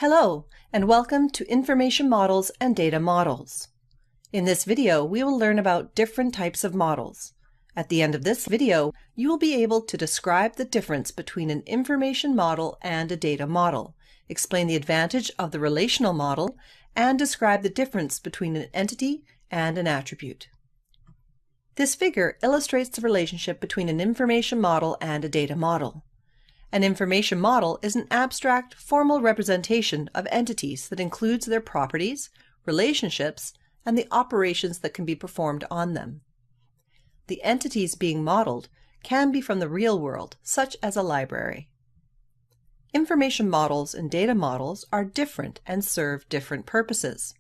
Hello, and welcome to Information Models and Data Models. In this video, we will learn about different types of models. At the end of this video, you will be able to describe the difference between an information model and a data model, explain the advantage of the relational model, and describe the difference between an entity and an attribute. This figure illustrates the relationship between an information model and a data model. An information model is an abstract, formal representation of entities that includes their properties, relationships, and the operations that can be performed on them. The entities being modeled can be from the real world, such as a library. Information models and data models are different and serve different purposes.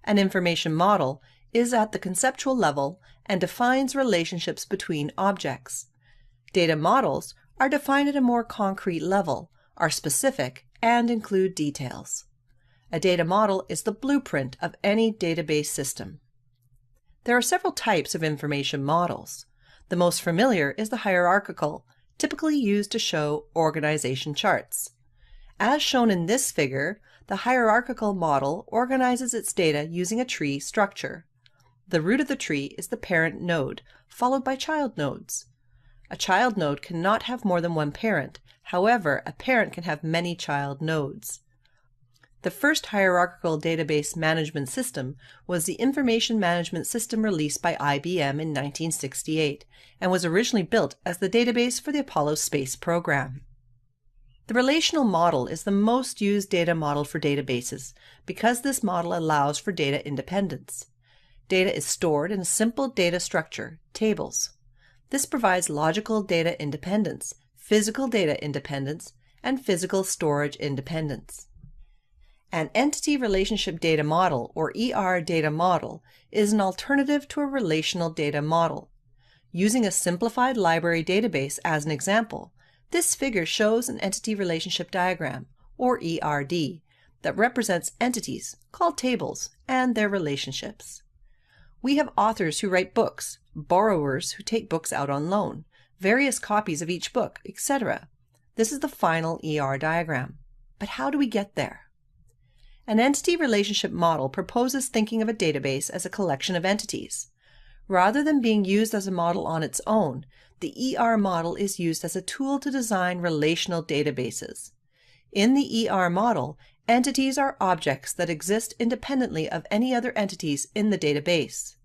An information model is at the conceptual level and defines relationships between objects. Data models are defined at a more concrete level, are specific, and include details. A data model is the blueprint of any database system. There are several types of information models. The most familiar is the hierarchical, typically used to show organization charts. As shown in this figure, the hierarchical model organizes its data using a tree structure. The root of the tree is the parent node, followed by child nodes. A child node cannot have more than one parent. However, a parent can have many child nodes. The first hierarchical database management system was the Information Management System released by IBM in 1968 and was originally built as the database for the Apollo space program. The relational model is the most used data model for databases because this model allows for data independence. Data is stored in a simple data structure, tables. This provides logical data independence, physical data independence, and physical storage independence. An entity relationship data model, or ER data model, is an alternative to a relational data model. Using a simplified library database as an example, this figure shows an entity relationship diagram, or ERD, that represents entities, called tables, and their relationships. We have authors who write books, borrowers who take books out on loan, various copies of each book, etc. This is the final ER diagram. But how do we get there? An entity relationship model proposes thinking of a database as a collection of entities. Rather than being used as a model on its own, the ER model is used as a tool to design relational databases. In the ER model, entities are objects that exist independently of any other entities in the database.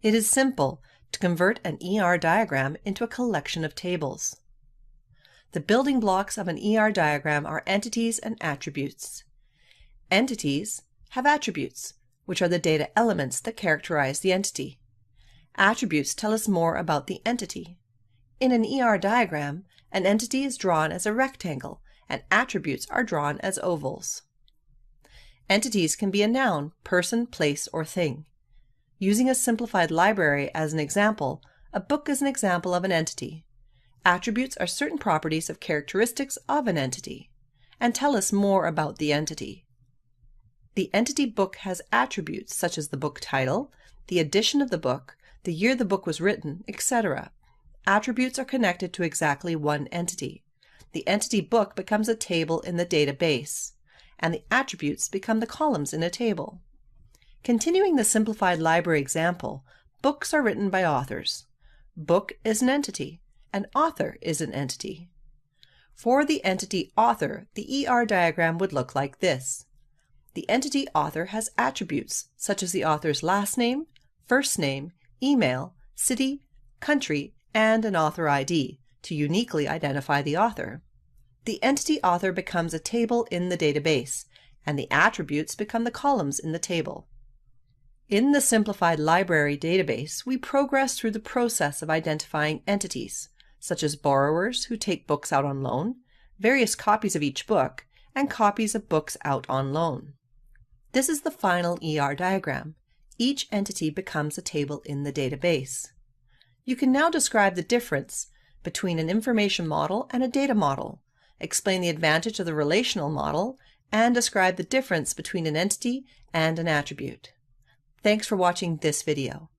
It is simple to convert an ER diagram into a collection of tables. The building blocks of an ER diagram are entities and attributes. Entities have attributes, which are the data elements that characterize the entity. Attributes tell us more about the entity. In an ER diagram, an entity is drawn as a rectangle, and attributes are drawn as ovals. Entities can be a noun, person, place, or thing. Using a simplified library as an example, a book is an example of an entity. Attributes are certain properties of characteristics of an entity, and tell us more about the entity. The entity book has attributes such as the book title, the edition of the book, the year the book was written, etc. Attributes are connected to exactly one entity. The entity book becomes a table in the database, and the attributes become the columns in a table. Continuing the simplified library example, books are written by authors. Book is an entity, and author is an entity. For the entity author, the ER diagram would look like this. The entity author has attributes such as the author's last name, first name, email, city, country, and an author ID to uniquely identify the author. The entity author becomes a table in the database, and the attributes become the columns in the table. In the simplified library database, we progress through the process of identifying entities, such as borrowers who take books out on loan, various copies of each book, and copies of books out on loan. This is the final ER diagram. Each entity becomes a table in the database. You can now describe the difference between an information model and a data model, explain the advantage of the relational model, and describe the difference between an entity and an attribute. Thanks for watching this video.